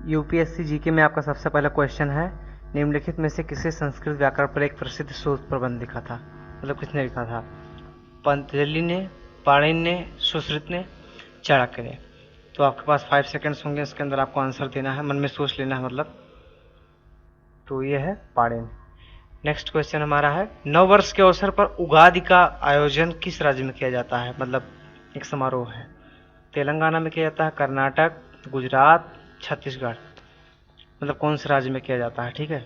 UPSC GK में आपका सबसे पहला क्वेश्चन है, निम्नलिखित में से किसे संस्कृत व्याकरण पर एक प्रसिद्ध शोध प्रबंध लिखा था, मतलब किसने लिखा था? पतंजलि ने, पाणिनि ने, सुश्रुत ने, चाणक्य ने। तो आपके पास 5 सेकंड्स होंगे, इसके अंदर आपको आंसर देना है, मन में सोच लेना है मतलब। तो ये है पाणिनि। नेक्स्ट क्वेश्चन हमारा है, नव वर्ष के अवसर पर उगादि का आयोजन किस राज्य में किया जाता है, मतलब एक समारोह है। तेलंगाना में किया जाता है, कर्नाटक, गुजरात, छत्तीसगढ़, मतलब कौन से राज्य में किया जाता है। ठीक है,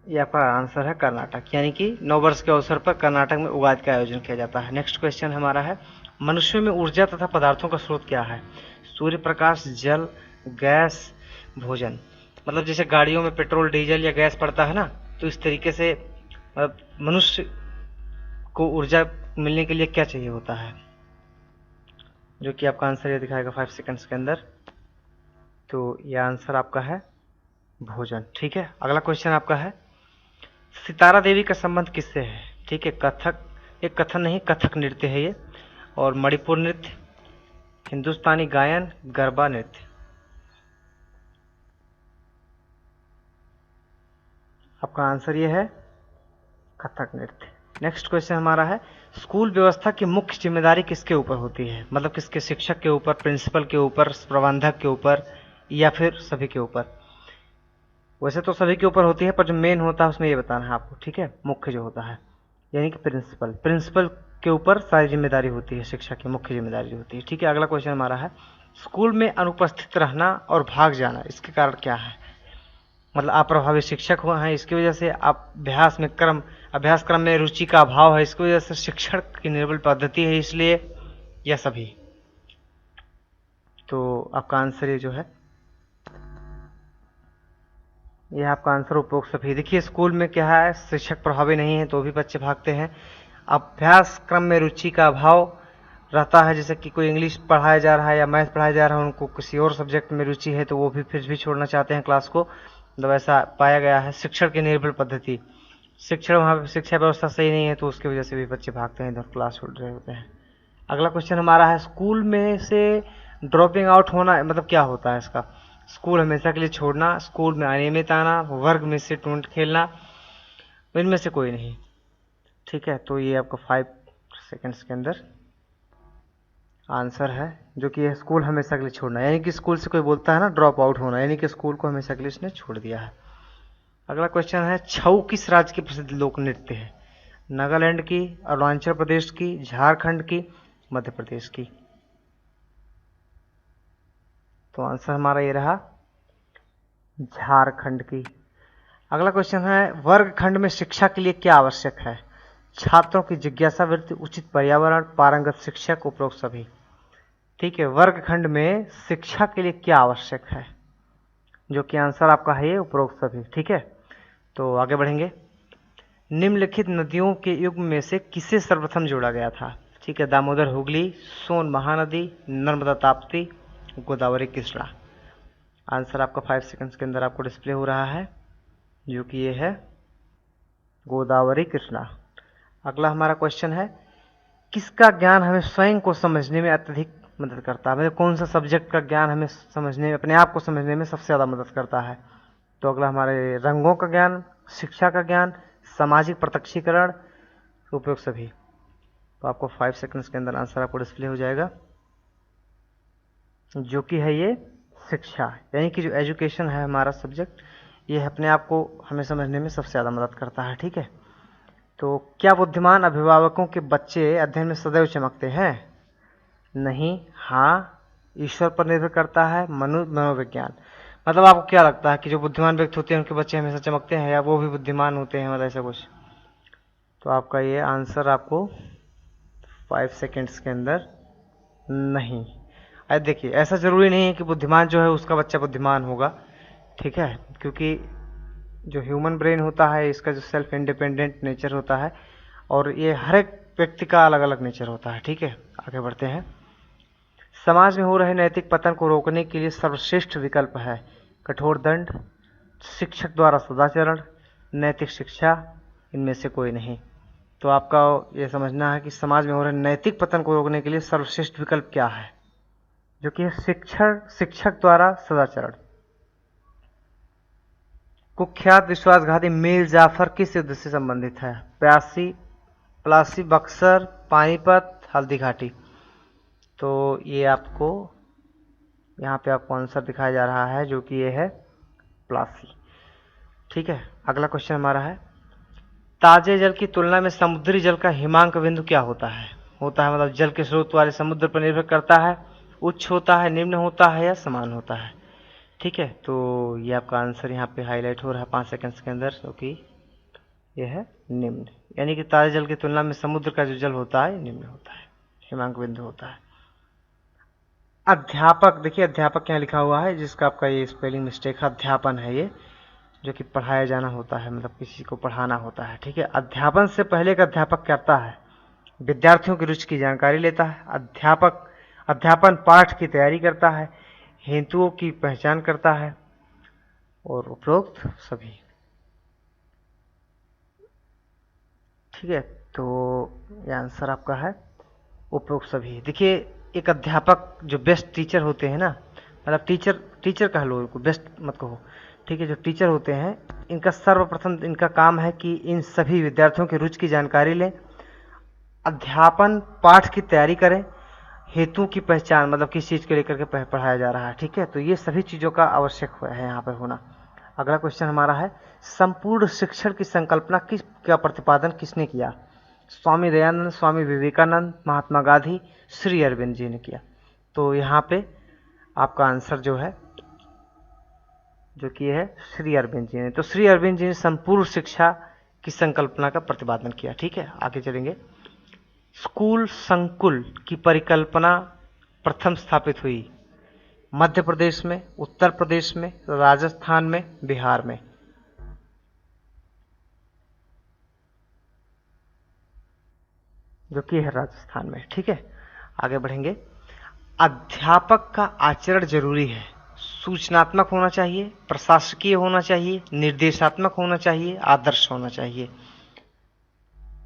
ये आपका आंसर है कर्नाटक, यानी कि नव वर्ष के अवसर पर कर्नाटक में उगादि का आयोजन किया जाता है। नेक्स्ट क्वेश्चन हमारा है, मनुष्य में ऊर्जा तथा पदार्थों का स्रोत क्या है? सूर्य प्रकाश, जल, गैस, भोजन। मतलब जैसे गाड़ियों में पेट्रोल, डीजल या गैस पड़ता है ना, तो इस तरीके से मतलब मनुष्य को ऊर्जा मिलने के लिए क्या चाहिए होता है, जो कि आपका आंसर ये दिखाएगा 5 सेकंड्स के अंदर। तो ये आंसर आपका है भोजन। ठीक है, अगला क्वेश्चन आपका है, सितारा देवी का संबंध किससे है? ठीक है, कथक, एक कथन नहीं, कथक नृत्य है ये, और मणिपुर नृत्य, हिंदुस्तानी गायन, गरबा नृत्य। आपका आंसर ये है कथक नृत्य। नेक्स्ट क्वेश्चन हमारा है, स्कूल व्यवस्था की मुख्य जिम्मेदारी किसके ऊपर होती है? मतलब किसके, शिक्षक के ऊपर, प्रिंसिपल के ऊपर, प्रबंधक के ऊपर, या फिर सभी के ऊपर? वैसे तो सभी के ऊपर होती है, पर जो मेन होता है उसमें ये बताना है आपको। ठीक है, मुख्य जो होता है, यानी कि प्रिंसिपल के ऊपर सारी जिम्मेदारी होती है, शिक्षा की मुख्य जिम्मेदारी होती है। ठीक है, अगला क्वेश्चन हमारा है, स्कूल में अनुपस्थित रहना और भाग जाना, इसके कारण क्या है? मतलब अप्रभावी शिक्षक हुआ है, इसकी वजह से आप अभ्यास क्रम में रुचि का अभाव है, इसकी वजह से शिक्षण की निर्बल पद्धति है, इसलिए, या सभी? तो आपका आंसर ये जो है, ये आपका आंसर उपरोक्त सभी। देखिए स्कूल में क्या है, शिक्षक प्रभावी नहीं है तो भी बच्चे भागते हैं। अभ्यास क्रम में रुचि का अभाव रहता है, जैसे कि कोई इंग्लिश पढ़ाया जा रहा है या मैथ पढ़ाया जा रहा है, उनको किसी और सब्जेक्ट में रुचि है तो वो भी फिर भी छोड़ना चाहते हैं क्लास को, मतलब ऐसा पाया गया है। शिक्षण की निर्भर पद्धति, शिक्षण वहाँ पर शिक्षा व्यवस्था सही नहीं है तो उसकी वजह से भी बच्चे भागते हैं, इधर क्लास छोड़ रहे होते हैं। अगला क्वेश्चन हमारा है, स्कूल में से ड्रॉपिंग आउट होना मतलब क्या होता है इसका? स्कूल हमेशा के लिए छोड़ना, स्कूल में अनियमित आना, वर्ग में से टूट खेलना, इनमें से कोई नहीं। ठीक है, तो ये आपका 5 सेकंड्स के अंदर आंसर है, जो कि है स्कूल हमेशा के लिए छोड़ना, यानी कि स्कूल से कोई बोलता है ना ड्रॉप आउट होना, यानी कि स्कूल को हमेशा के लिए उसने छोड़ दिया है। अगला क्वेश्चन है, छऊ किस राज्य की प्रसिद्ध लोक नृत्य है? नागालैंड की, अरुणाचल प्रदेश की, झारखंड की, मध्य प्रदेश की? तो आंसर हमारा ये रहा झारखंड की। अगला क्वेश्चन है, वर्गखंड में शिक्षा के लिए क्या आवश्यक है? छात्रों की जिज्ञासा वृत्ति, उचित पर्यावरण, पारंगत शिक्षक, उपरोक्त सभी। ठीक है, वर्गखंड में शिक्षा के लिए क्या आवश्यक है, जो कि आंसर आपका है ये उपरोक्त सभी। ठीक है, तो आगे बढ़ेंगे। निम्नलिखित नदियों के युग्म में से किसे सर्वप्रथम जोड़ा गया था? ठीक है, दामोदर हुगली, सोन महानदी, नर्मदा ताप्ती, गोदावरी कृष्णा। आंसर आपका 5 सेकंड्स के अंदर आपको डिस्प्ले हो रहा है, जो कि ये है गोदावरी कृष्णा। अगला हमारा क्वेश्चन है, किसका ज्ञान हमें स्वयं को समझने में अत्यधिक मदद करता है? मतलब कौन सा सब्जेक्ट का ज्ञान हमें समझने में, अपने आप को समझने में सबसे ज़्यादा मदद करता है? तो अगला हमारे रंगों का ज्ञान, शिक्षा का ज्ञान, सामाजिक प्रत्यक्षीकरण, उपयोग सभी। तो आपको 5 सेकंड्स के अंदर आंसर आपको डिस्प्ले हो जाएगा, जो कि है ये शिक्षा, यानी कि जो एजुकेशन है हमारा सब्जेक्ट, ये अपने आप को हमें समझने में सबसे ज़्यादा मदद करता है। ठीक है, तो क्या बुद्धिमान अभिभावकों के बच्चे अध्ययन में सदैव चमकते हैं? नहीं, हाँ, ईश्वर पर निर्भर करता है, मनोविज्ञान। मतलब आपको क्या लगता है कि जो बुद्धिमान व्यक्ति होते हैं उनके बच्चे हमेशा चमकते हैं, या वो भी बुद्धिमान होते हैं, मतलब ऐसा कुछ? तो आपका ये आंसर आपको 5 सेकेंड्स के अंदर नहीं। अरे देखिए, ऐसा ज़रूरी नहीं है कि बुद्धिमान जो है उसका बच्चा बुद्धिमान होगा। ठीक है, क्योंकि जो ह्यूमन ब्रेन होता है इसका जो सेल्फ इंडिपेंडेंट नेचर होता है, और ये हर एक व्यक्ति का अलग अलग नेचर होता है। ठीक है, आगे बढ़ते हैं। समाज में हो रहे नैतिक पतन को रोकने के लिए सर्वश्रेष्ठ विकल्प है कठोर दंड, शिक्षक द्वारा सदाचरण, नैतिक शिक्षा, इनमें से कोई नहीं। तो आपका ये समझना है कि समाज में हो रहे नैतिक पतन को रोकने के लिए सर्वश्रेष्ठ विकल्प क्या है। जो कि है शिक्षक द्वारा सदाचरण। कुख्यात विश्वासघाती मीर जाफर किस युद्ध से संबंधित है? प्लासी, बक्सर, पानीपत, हल्दी घाटी। तो ये आपको यहाँ पे आपको आंसर दिखाया जा रहा है जो कि ये है प्लासी। ठीक है, अगला क्वेश्चन हमारा है, ताजे जल की तुलना में समुद्री जल का हिमांक बिंदु क्या होता है? मतलब जल के स्रोत वाले समुद्र पर निर्भर करता है, उच्च होता है, निम्न होता है या समान होता है? ठीक है, तो ये आपका आंसर यहाँ पे हाईलाइट हो रहा है 5 सेकंड्स के अंदर, जो कि ये है निम्न। यानी कि ताजे जल की तुलना में समुद्र का जो जल होता है निम्न होता है, हिमांक बिंदु होता है। अध्यापक, देखिए अध्यापक यहाँ लिखा हुआ है, जिसका आपका ये स्पेलिंग मिस्टेक है, अध्यापन है ये, जो कि पढ़ाया जाना होता है, मतलब किसी को पढ़ाना होता है। ठीक है, अध्यापन से पहले का अध्यापक करता है, विद्यार्थियों की रुचि की जानकारी लेता है। अध्यापन पाठ की तैयारी करता है, हेतुओं की पहचान करता है, और उपरोक्त सभी। ठीक है, तो ये आंसर आपका है उपरोक्त सभी। देखिए एक अध्यापक जो बेस्ट टीचर होते हैं ना, मतलब टीचर कह लो, बेस्ट मत कहो। ठीक है, जो टीचर होते हैं इनका सर्वप्रथम इनका काम है कि इन सभी विद्यार्थियों की रुचि की जानकारी लें, अध्यापन पाठ की तैयारी करें, हेतु की पहचान, मतलब किस चीज़ को लेकर के पढ़ाया जा रहा है। ठीक है, तो ये सभी चीज़ों का आवश्यक है यहाँ पर होना। अगला क्वेश्चन हमारा है, संपूर्ण शिक्षण की संकल्पना का प्रतिपादन किसने किया? स्वामी दयानंद, स्वामी विवेकानंद, महात्मा गांधी, श्री अरविंद जी ने किया। तो यहाँ पे आपका आंसर जो है, जो कि है श्री अरविंद जी ने। तो श्री अरविंद जी ने संपूर्ण शिक्षा की संकल्पना का प्रतिपादन किया। ठीक है, आगे चलेंगे। स्कूल संकुल की परिकल्पना प्रथम स्थापित हुई मध्य प्रदेश में, उत्तर प्रदेश में, राजस्थान में, बिहार में? जो कि है राजस्थान में। ठीक है, आगे बढ़ेंगे। अध्यापक का आचरण जरूरी है, सूचनात्मक होना चाहिए, प्रशासकीय होना चाहिए, निर्देशात्मक होना चाहिए, आदर्श होना चाहिए?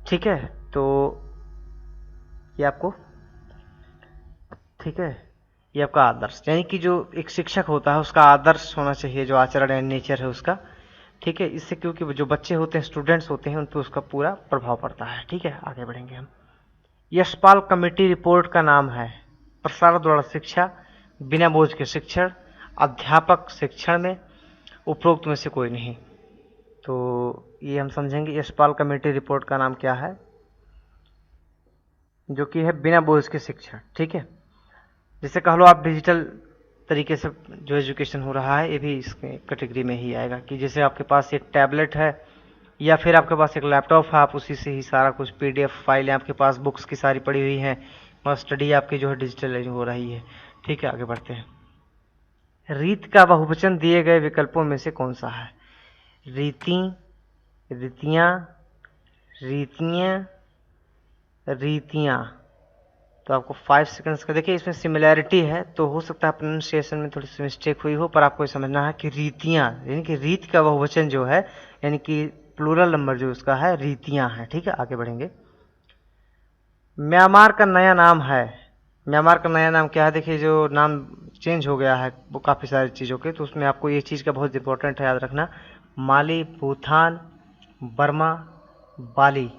ठीक है, तो ये आपको, ठीक है, ये आपका आदर्श, यानी कि जो एक शिक्षक होता है उसका आदर्श होना चाहिए, जो आचरण है, नेचर है उसका। ठीक है, इससे क्योंकि जो बच्चे होते हैं, स्टूडेंट्स होते हैं, उन पर उसका पूरा प्रभाव पड़ता है। ठीक है, आगे बढ़ेंगे हम। यशपाल कमेटी रिपोर्ट का नाम है प्रसार द्वारा शिक्षा, बिना बोझ के शिक्षण, अध्यापक शिक्षण में, उपरोक्त में से कोई नहीं? तो ये हम समझेंगे, यशपाल कमेटी रिपोर्ट का नाम क्या है, जो कि है बिना बोझ के शिक्षण। ठीक है, जैसे कह लो आप डिजिटल तरीके से जो एजुकेशन हो रहा है, ये भी इस कैटेगरी में ही आएगा, कि जैसे आपके पास एक टैबलेट है या फिर आपके पास एक लैपटॉप है, आप उसी से ही सारा कुछ पीडीएफ फाइलें आपके पास बुक्स की सारी पड़ी हुई हैं, और स्टडी आपकी जो है डिजिटल हो रही है। ठीक है, आगे बढ़ते हैं। रीत का बहुवचन दिए गए विकल्पों में से कौन सा है? रीति, रीतियाँ, रीतियाँ, रीतियाँ। तो आपको 5 सेकंड्स का, देखिए इसमें सिमिलैरिटी है, तो हो सकता है प्रोनाउंसिएशन में थोड़ी सी मिस्टेक हुई हो, पर आपको समझना है कि रीतियाँ, यानी कि रीत का बहुवचन जो है, यानी कि प्लूरल नंबर जो उसका है, रीतियाँ है। ठीक है, आगे बढ़ेंगे। म्यांमार का नया नाम है, म्यांमार का नया नाम क्या है? देखिए जो नाम चेंज हो गया है वो काफ़ी सारी चीज़ों के, तो उसमें आपको ये चीज़ का बहुत इंपॉर्टेंट है, याद रखना, माली, भूटान, बर्मा, बाली।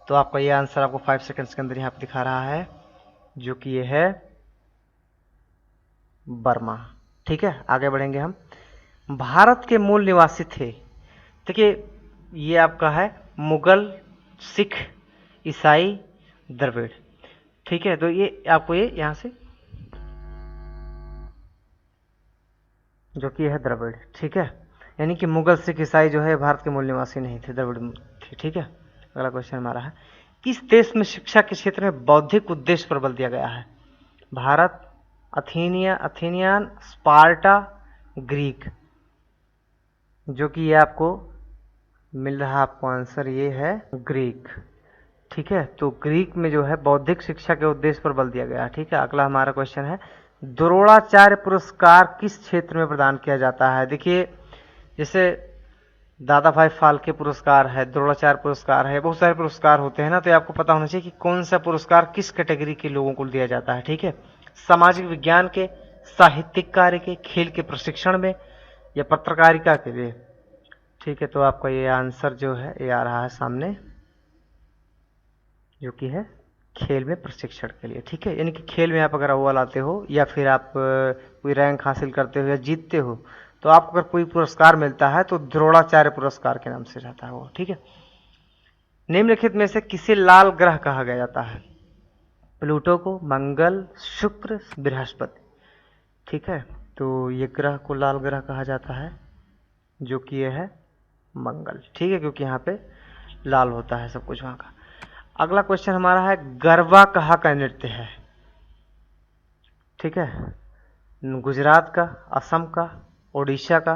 तो आपका ये आंसर आपको 5 सेकंड्स के अंदर यहाँ पे दिखा रहा है, जो कि ये है बर्मा। ठीक है, आगे बढ़ेंगे हम। भारत के मूल निवासी थे, देखिए ये आपका है मुगल, सिख, ईसाई, द्रविड़। ठीक है, तो ये आपको ये यहाँ से, जो कि है द्रविड़। ठीक है, यानी कि मुगल, सिख, ईसाई जो है भारत के मूल निवासी नहीं थे, द्रविड़ थे। ठीक है, अगला क्वेश्चन हमारा है, किस देश में शिक्षा के क्षेत्र में बौद्धिक उद्देश्य पर बल दिया गया है? Bharat, Athenian, Sparta, Greek? जो कि ये आपको मिल रहा है, आपको आंसर ये है ग्रीक। ठीक है, तो ग्रीक में जो है बौद्धिक शिक्षा के उद्देश्य पर बल दिया गया है। ठीक है, अगला हमारा क्वेश्चन है, द्रोणाचार्य पुरस्कार किस क्षेत्र में प्रदान किया जाता है? देखिए जैसे दादा भाई फाल्के पुरस्कार है, द्रोणाचार्य पुरस्कार है, बहुत सारे पुरस्कार होते हैं ना, तो आपको पता होना चाहिए कि कौन सा पुरस्कार किस कैटेगरी के लोगों को दिया जाता है। ठीक है, सामाजिक विज्ञान के, साहित्यिक कार्य के, खेल के प्रशिक्षण में या पत्रकारिता के लिए। ठीक है, तो आपका ये आंसर जो है ये आ रहा है सामने, जो कि है खेल में प्रशिक्षण के लिए। ठीक है, यानी कि खेल में आप अगर अव्वल आते हो या फिर आप कोई रैंक हासिल करते हो या जीतते हो, तो आपको अगर कोई पुरस्कार मिलता है तो द्रोणाचार्य पुरस्कार के नाम से रहता है वो। ठीक है, निम्नलिखित में से किसे लाल ग्रह कहा गया जाता है? प्लूटो को, मंगल, शुक्र, बृहस्पति। ठीक है, तो ये ग्रह को लाल ग्रह कहा जाता है, जो कि ये है मंगल। ठीक है, क्योंकि यहाँ पे लाल होता है सब कुछ वहाँ का। अगला क्वेश्चन हमारा है, गरबा कहाँ का नृत्य है? ठीक है, गुजरात का, असम का, उड़ीसा का,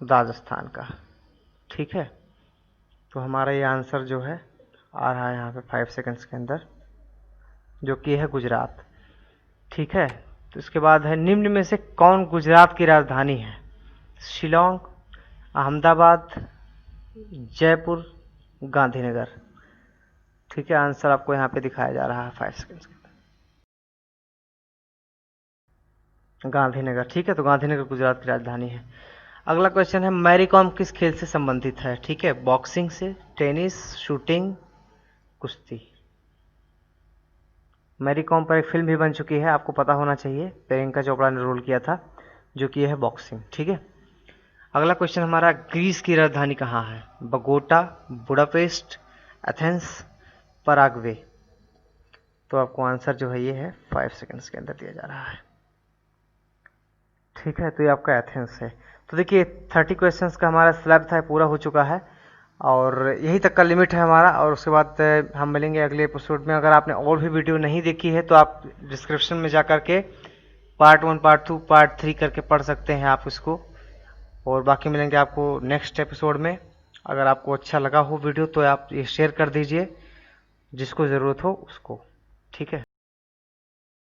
राजस्थान का। ठीक है, तो हमारा ये आंसर जो है आ रहा है यहाँ पे 5 सेकंड्स के अंदर, जो कि है गुजरात। ठीक है, तो इसके बाद है, निम्न में से कौन गुजरात की राजधानी है? शिलोंग, अहमदाबाद, जयपुर, गांधीनगर। ठीक है, आंसर आपको यहाँ पे दिखाया जा रहा है 5 सेकंड्स के अंदर, गांधीनगर। ठीक है, तो गांधीनगर गुजरात की राजधानी है। अगला क्वेश्चन है, मैरी कॉम किस खेल से संबंधित है? ठीक है, बॉक्सिंग से, टेनिस, शूटिंग, कुश्ती। मैरी कॉम पर एक फिल्म भी बन चुकी है, आपको पता होना चाहिए, प्रियंका चोपड़ा ने रोल किया था, जो कि है बॉक्सिंग। ठीक है, अगला क्वेश्चन हमारा, ग्रीस की राजधानी कहाँ है? Bogota, Budapest, Athens, Paraguay. तो आपको आंसर जो है ये है 5 सेकंड्स के अंदर दिया जा रहा है। ठीक है, तो ये आपका एथेंस है। तो देखिए 30 क्वेश्चंस का हमारा स्लैब था, पूरा हो चुका है और यही तक का लिमिट है हमारा। और उसके बाद हम मिलेंगे अगले एपिसोड में। अगर आपने और भी वीडियो नहीं देखी है तो आप डिस्क्रिप्शन में जा करके पार्ट 1, पार्ट 2, पार्ट 3 करके पढ़ सकते हैं आप इसको। और बाकी मिलेंगे आपको नेक्स्ट एपिसोड में। अगर आपको अच्छा लगा हो वीडियो तो आप ये शेयर कर दीजिए, जिसको ज़रूरत हो उसको। ठीक है।